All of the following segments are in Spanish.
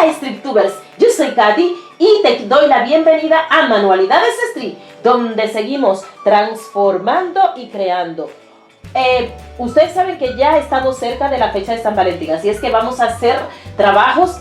Hola StripTubers, yo soy Katy y te doy la bienvenida a Manualidades Strip, donde seguimos transformando y creando. Ustedes saben que ya estamos cerca de la fecha de San Valentín, así es que vamos a hacer trabajos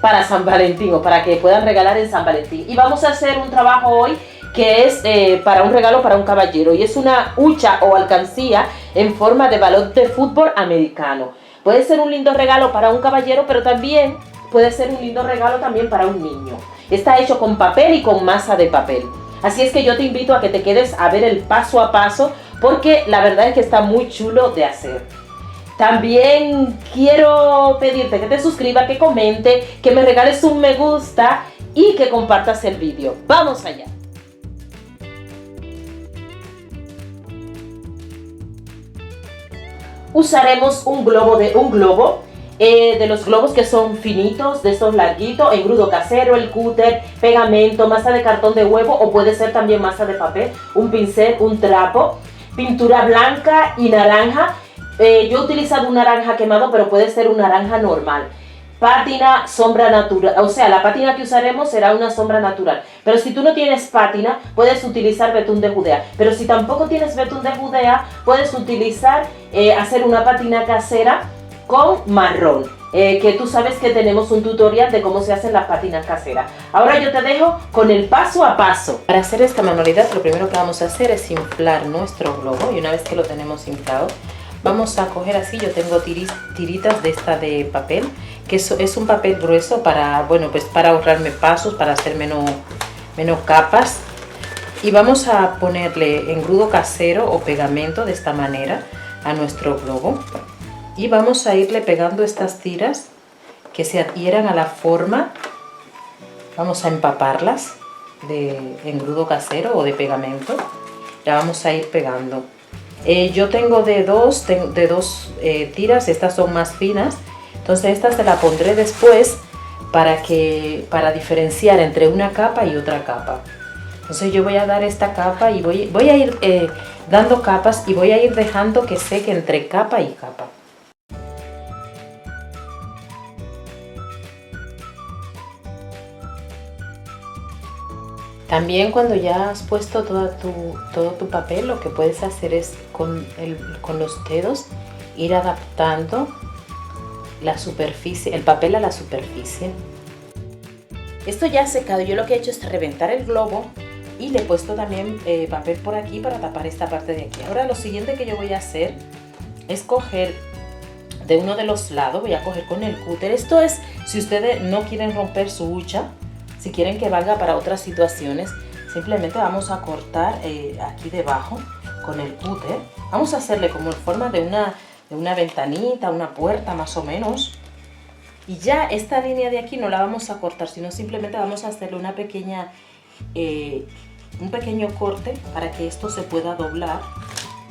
para San Valentín o para que puedan regalar en San Valentín. Y vamos a hacer un trabajo hoy que es para un regalo para un caballero y es una hucha o alcancía en forma de balón de fútbol americano. Puede ser un lindo regalo para un caballero, pero también puede ser un lindo regalo también para un niño. Está hecho con papel y con masa de papel. Así es que yo te invito a que te quedes a ver el paso a paso, porque la verdad es que está muy chulo de hacer. También quiero pedirte que te suscribas, que comente, que me regales un me gusta y que compartas el vídeo. ¡Vamos allá! Usaremos un globo de los globos que son finitos, de estos larguitos, engrudo casero, el cúter, pegamento, masa de cartón de huevo o puede ser también masa de papel, un pincel, un trapo, pintura blanca y naranja. Yo he utilizado un naranja quemado, pero puede ser un naranja normal. Pátina, sombra natural, o sea, la pátina que usaremos será una sombra natural. Pero si tú no tienes pátina, puedes utilizar betún de Judea. Pero si tampoco tienes betún de Judea, puedes utilizar, hacer una pátina casera con marrón. Que tú sabes que tenemos un tutorial de cómo se hacen las pátinas caseras. Ahora yo te dejo con el paso a paso. Para hacer esta manualidad, lo primero que vamos a hacer es inflar nuestro globo. Y una vez que lo tenemos inflado, vamos a coger así, yo tengo tiritas de esta de papel, que es un papel grueso para, bueno, pues para ahorrarme pasos, para hacer menos capas. Y vamos a ponerle engrudo casero o pegamento de esta manera a nuestro globo. Y vamos a irle pegando estas tiras que se adhieran a la forma. Vamos a empaparlas de engrudo casero o de pegamento. La vamos a ir pegando. Yo tengo de dos tiras, estas son más finas, entonces esta se la pondré después para diferenciar entre una capa y otra capa. Entonces yo voy a dar esta capa y voy a ir dando capas y voy a ir dejando que seque entre capa y capa. También cuando ya has puesto todo tu papel, lo que puedes hacer es con los dedos ir adaptando la superficie, el papel a la superficie. Esto ya ha secado. Yo lo que he hecho es reventar el globo y le he puesto también papel por aquí para tapar esta parte de aquí. Ahora lo siguiente que yo voy a hacer es coger de uno de los lados, voy a coger con el cúter. Esto es si ustedes no quieren romper su hucha. Si quieren que valga para otras situaciones, simplemente vamos a cortar aquí debajo con el cúter. Vamos a hacerle como en forma de una ventanita, una puerta más o menos. Y ya esta línea de aquí no la vamos a cortar, sino simplemente vamos a hacerle un pequeño corte para que esto se pueda doblar.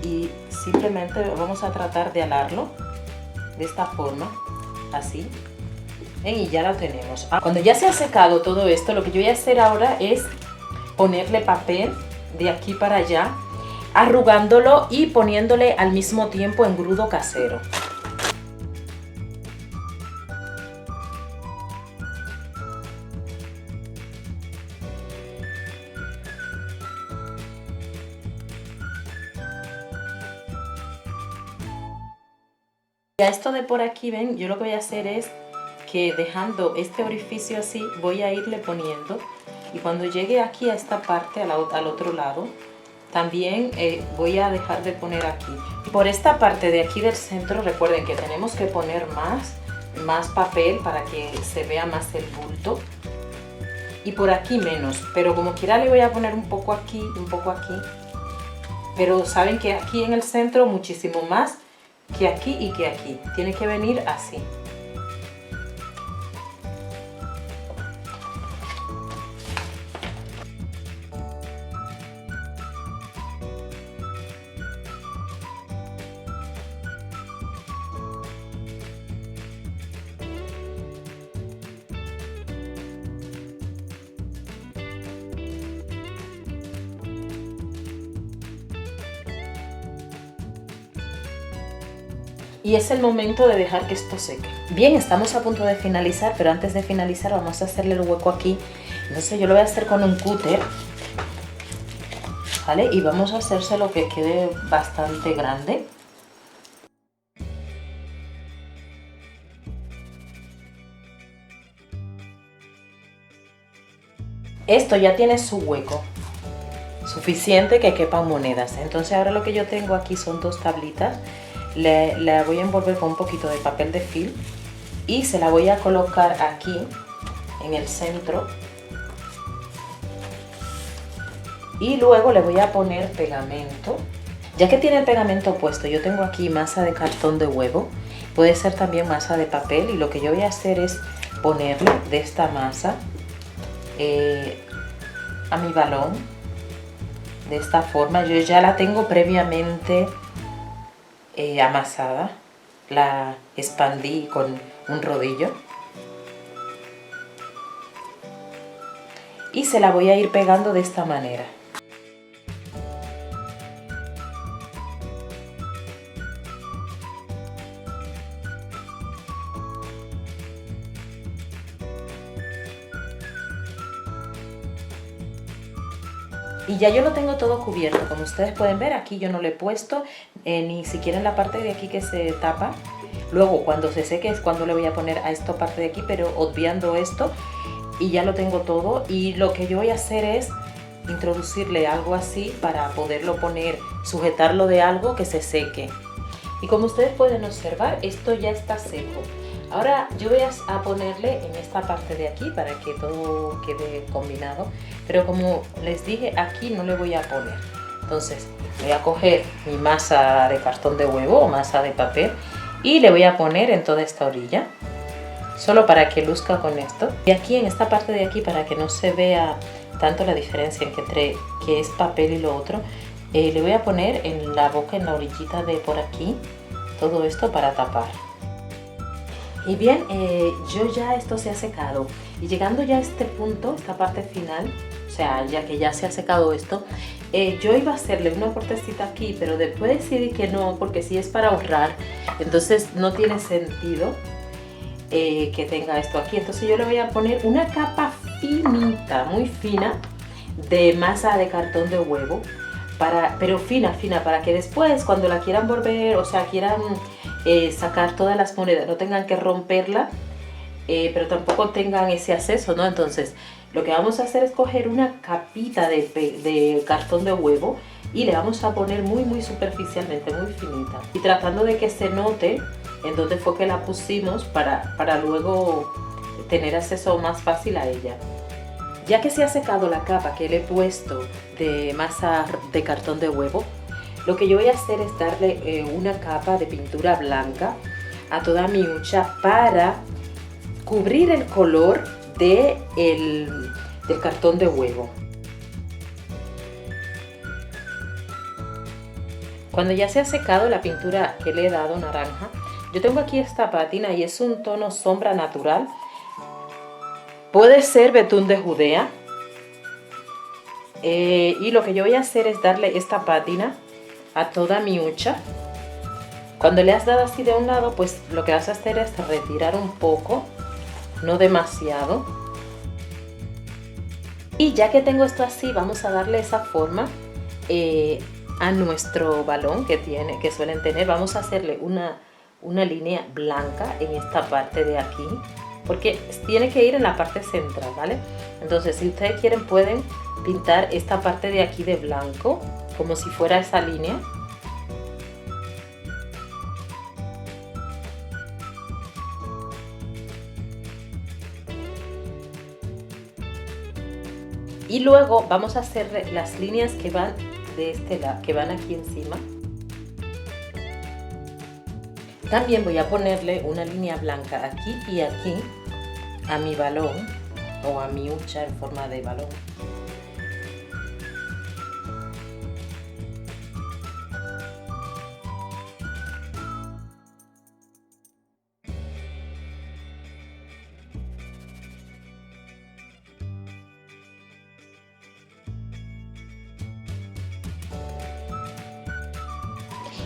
Y simplemente vamos a tratar de alarlo de esta forma, así. Y ya lo tenemos. Cuando ya se ha secado todo esto, lo que yo voy a hacer ahora es ponerle papel de aquí para allá, arrugándolo y poniéndole al mismo tiempo engrudo casero. Ya esto de por aquí, ven, yo lo que voy a hacer es que dejando este orificio así, voy a irle poniendo, y cuando llegue aquí a esta parte, al otro lado, también voy a dejar de poner aquí. Y por esta parte de aquí del centro, recuerden que tenemos que poner más papel para que se vea más el bulto, y por aquí menos, pero como quiera le voy a poner un poco aquí, pero saben que aquí en el centro muchísimo más que aquí y que aquí, tiene que venir así. y es el momento de dejar que esto seque. Bien, estamos a punto de finalizar, pero antes de finalizar vamos a hacerle el hueco aquí. Entonces yo lo voy a hacer con un cúter, ¿vale? Y vamos a hacérselo que quede bastante grande. Esto ya tiene su hueco, suficiente que quepan monedas. Entonces ahora lo que yo tengo aquí son dos tablitas. La voy a envolver con un poquito de papel de film y se la voy a colocar aquí en el centro. Y luego le voy a poner pegamento. Ya que tiene el pegamento puesto, yo tengo aquí masa de cartón de huevo. Puede ser también masa de papel, y lo que yo voy a hacer es ponerle de esta masa a mi balón de esta forma. Yo ya la tengo previamente amasada, la expandí con un rodillo y se la voy a ir pegando de esta manera. Y ya yo lo tengo todo cubierto, como ustedes pueden ver. Aquí yo no le he puesto ni siquiera en la parte de aquí que se tapa. Luego cuando se seque es cuando le voy a poner a esta parte de aquí, pero obviando esto, y ya lo tengo todo. Y lo que yo voy a hacer es introducirle algo así para poderlo poner, sujetarlo de algo que se seque. Y como ustedes pueden observar, esto ya está seco. Ahora yo voy a ponerle en esta parte de aquí para que todo quede combinado, pero como les dije, aquí no le voy a poner. Entonces voy a coger mi masa de cartón de huevo o masa de papel y le voy a poner en toda esta orilla, solo para que luzca con esto. Y aquí en esta parte de aquí, para que no se vea tanto la diferencia entre que es papel y lo otro, le voy a poner en la boca, en la orillita de por aquí, todo esto para tapar. Y bien, yo ya esto se ha secado, y llegando ya a este punto, esta parte final, o sea, ya que ya se ha secado esto, yo iba a hacerle una cortecita aquí, pero después decidí que no, porque si es para ahorrar, entonces no tiene sentido que tenga esto aquí. Entonces yo le voy a poner una capa finita, muy fina, de masa de cartón de huevo, pero fina, para que después cuando la quieran volver, o sea, quieran sacar todas las monedas, no tengan que romperla, pero tampoco tengan ese acceso, ¿no? Entonces lo que vamos a hacer es coger una capita de cartón de huevo y le vamos a poner muy superficialmente, muy finita, y tratando de que se note en dónde fue que la pusimos para luego tener acceso más fácil a ella. Ya que se ha secado la capa que le he puesto de masa de cartón de huevo, lo que yo voy a hacer es darle una capa de pintura blanca a toda mi hucha para cubrir el color del cartón de huevo. Cuando ya se ha secado la pintura que le he dado naranja, yo tengo aquí esta pátina y es un tono sombra natural. Puede ser betún de Judea. Y lo que yo voy a hacer es darle esta pátina a toda mi hucha. Cuando le has dado así de un lado, pues lo que vas a hacer es retirar un poco, no demasiado. Y ya que tengo esto así, vamos a darle esa forma a nuestro balón que suelen tener. Vamos a hacerle una línea blanca en esta parte de aquí, porque tiene que ir en la parte central, ¿vale? Entonces, si ustedes quieren, pueden pintar esta parte de aquí de blanco, como si fuera esa línea. Y luego vamos a hacer las líneas que van de este lado, que van aquí encima. También voy a ponerle una línea blanca aquí y aquí a mi balón o a mi hucha en forma de balón.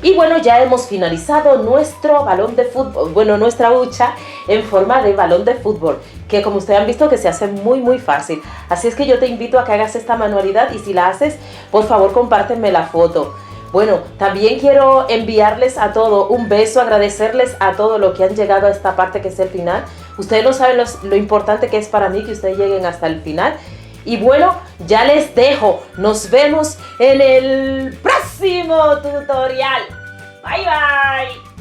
Y bueno, ya hemos finalizado nuestro balón de fútbol, bueno, nuestra hucha en forma de balón de fútbol, que como ustedes han visto que se hace muy fácil. Así es que yo te invito a que hagas esta manualidad y si la haces, por favor compárteme la foto. Bueno, también quiero enviarles a todos un beso, agradecerles a todos los que han llegado a esta parte que es el final. Ustedes no saben lo importante que es para mí que ustedes lleguen hasta el final. Y bueno, ya les dejo. Nos vemos en el próximo tutorial. Bye bye.